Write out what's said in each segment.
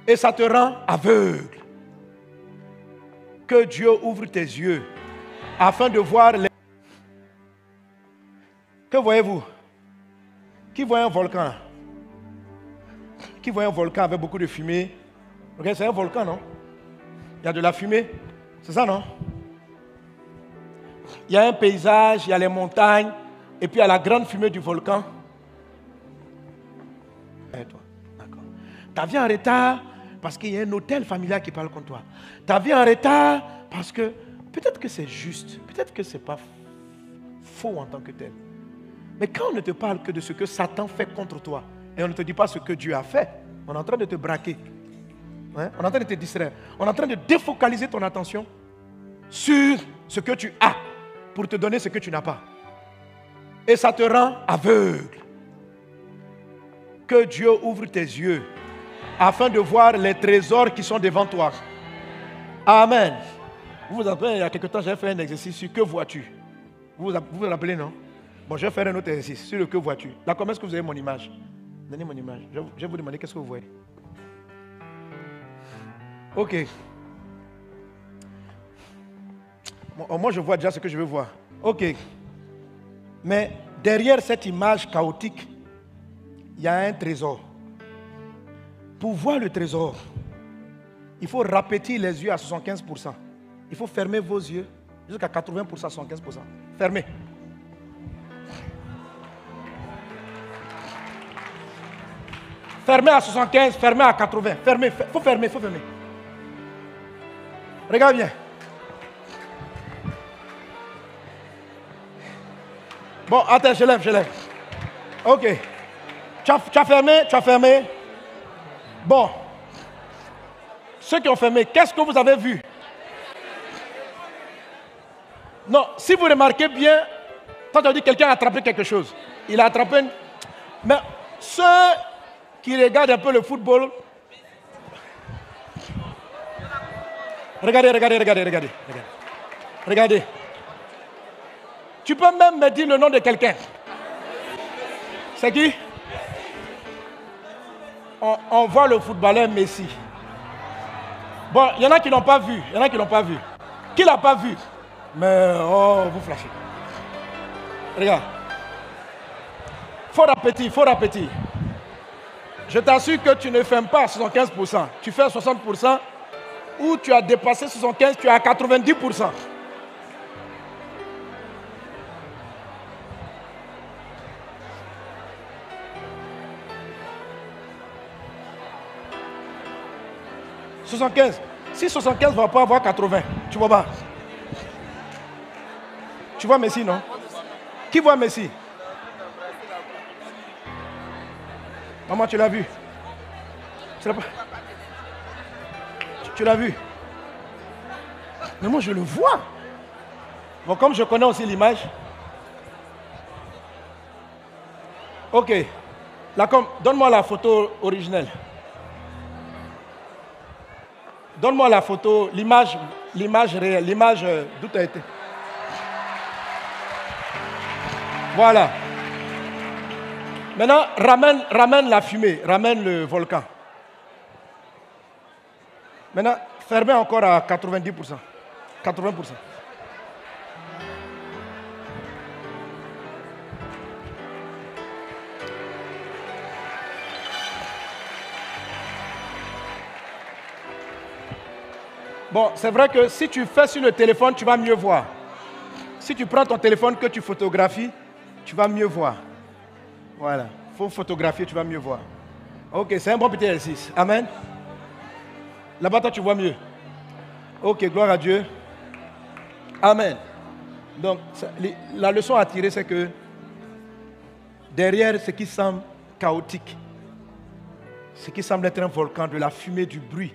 Et ça te rend aveugle. Que Dieu ouvre tes yeux afin de voir les... Que voyez-vous? Qui voit un volcan? Qui voit un volcan avec beaucoup de fumée? Okay, c'est un volcan, non? Il y a de la fumée. C'est ça, non? Il y a un paysage, il y a les montagnes, et puis il y a la grande fumée du volcan. Et toi, d'accord. Tu as vu en retard parce qu'il y a un hôtel familial qui parle contre toi. Tu as vu en retard parce que peut-être que c'est juste, peut-être que ce n'est pas faux en tant que tel. Mais quand on ne te parle que de ce que Satan fait contre toi, et on ne te dit pas ce que Dieu a fait, on est en train de te braquer. Hein? On est en train de te distraire. On est en train de défocaliser ton attention sur ce que tu as pour te donner ce que tu n'as pas. Et ça te rend aveugle. Que Dieu ouvre tes yeux afin de voir les trésors qui sont devant toi. Amen. Vous vous rappelez, il y a quelque temps, j'ai fait un exercice sur que vois-tu. Vous vous rappelez, non? Bon, je vais faire un autre exercice sur le que vois-tu. Là, comment est-ce que vous avez mon image? Donnez mon image. Je vais vous demander qu'est-ce que vous voyez. Ok. Bon, moi, je vois déjà ce que je veux voir. Ok. Mais derrière cette image chaotique, il y a un trésor. Pour voir le trésor, il faut rapétir les yeux à 75%. Il faut fermer vos yeux jusqu'à 80%, 75%. Fermez. Fermez à 75, fermez à 80. Fermez, il faut fermer, il faut fermer. Regarde bien. Bon, attends, je lève. Ok. Tu as fermé. Bon. Ceux qui ont fermé, qu'est-ce que vous avez vu? Non, si vous remarquez bien, quand on dit quelqu'un a attrapé quelque chose, il a attrapé... Mais ceux qui regardent un peu le football... Regardez. Tu peux même me dire le nom de quelqu'un. C'est qui? On voit le footballeur Messi. Bon, il y en a qui n'ont pas vu. Qui l'a pas vu? Mais, oh, vous flashez. Regarde. Fort appétit. Je t'assure que tu ne fermes pas à 75%. Tu fais à 60%. Ou tu as dépassé 75%, tu es à 90%. Si 75 ne va pas avoir 80, tu vois pas. Tu vois Messi, non? Qui voit Messi? Maman, tu l'as vu? Tu l'as vu? Mais moi, je le vois. Bon, comme je connais aussi l'image. Ok. Donne-moi la photo originelle. Donne-moi la photo, l'image réelle, l'image d'où tu as été. Voilà. Maintenant, ramène la fumée, ramène le volcan. Maintenant, fermez encore à 90%. 80%. Bon, c'est vrai que si tu fais sur le téléphone, tu vas mieux voir. Si tu prends ton téléphone que tu photographies, tu vas mieux voir. Voilà. Il faut photographier, tu vas mieux voir. Ok, c'est un bon petit exercice. Amen. Là-bas, toi, tu vois mieux. Ok, gloire à Dieu. Amen. Donc, la leçon à tirer, c'est que derrière ce qui semble chaotique, ce qui semble être un volcan, de la fumée, du bruit,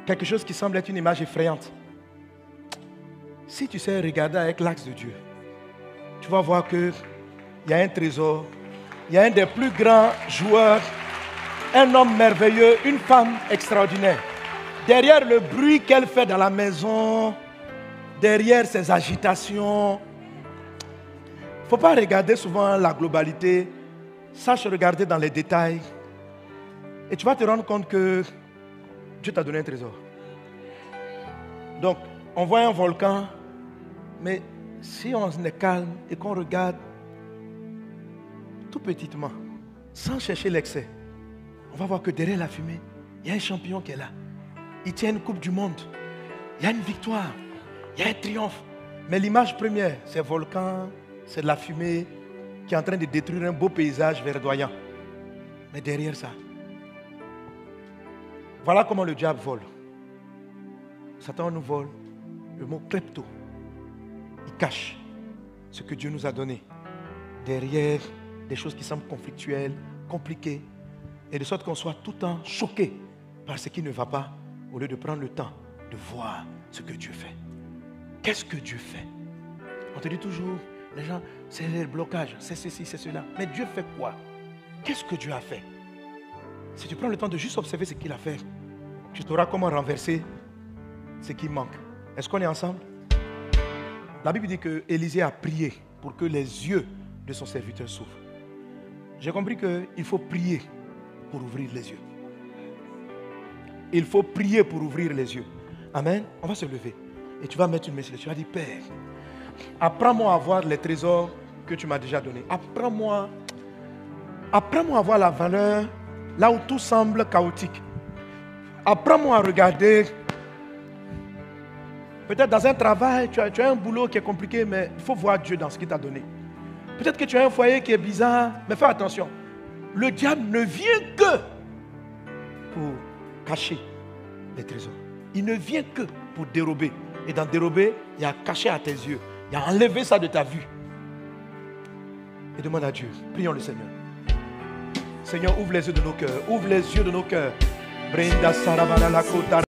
quelque chose qui semble être une image effrayante. Si tu sais regarder avec l'axe de Dieu, tu vas voir qu'il y a un trésor, il y a un des plus grands joueurs, un homme merveilleux, une femme extraordinaire. Derrière le bruit qu'elle fait dans la maison, derrière ses agitations, il ne faut pas regarder souvent la globalité, sache regarder dans les détails. Et tu vas te rendre compte que Dieu t'a donné un trésor. Donc, on voit un volcan, mais si on est calme et qu'on regarde tout petitement, sans chercher l'excès, on va voir que derrière la fumée, il y a un champion qui est là. Il tient une coupe du monde. Il y a une victoire. Il y a un triomphe. Mais l'image première, c'est le volcan, c'est de la fumée qui est en train de détruire un beau paysage verdoyant. Mais derrière ça, voilà comment le diable vole. Satan nous vole le mot klepto. Il cache ce que Dieu nous a donné derrière des choses qui semblent conflictuelles, compliquées, et de sorte qu'on soit tout le temps choqué par ce qui ne va pas, au lieu de prendre le temps de voir ce que Dieu fait. Qu'est-ce que Dieu fait? On te dit toujours, les gens, c'est le blocage, c'est ceci, c'est cela. Mais Dieu fait quoi? Qu'est-ce que Dieu a fait? Si tu prends le temps de juste observer ce qu'il a fait, tu sauras comment renverser ce qui manque. Est-ce qu'on est ensemble? La Bible dit que Élisée a prié pour que les yeux de son serviteur s'ouvrent. J'ai compris qu'il faut prier pour ouvrir les yeux. Il faut prier pour ouvrir les yeux. Amen. On va se lever. Et tu vas mettre une message. Tu vas dire, Père, apprends-moi à voir les trésors que tu m'as déjà donnés. Apprends-moi à voir la valeur là où tout semble chaotique. Apprends-moi à regarder. Peut-être dans un travail, tu as un boulot qui est compliqué, mais il faut voir Dieu dans ce qu'il t'a donné. Peut-être que tu as un foyer qui est bizarre, mais fais attention. Le diable ne vient que pour cacher les trésors. Il ne vient que pour dérober. Et dans dérober, il y a caché à tes yeux. Il y a enlevé ça de ta vue. Et demande à Dieu. Prions le Seigneur. Seigneur, ouvre les yeux de nos cœurs. Ouvre les yeux de nos cœurs.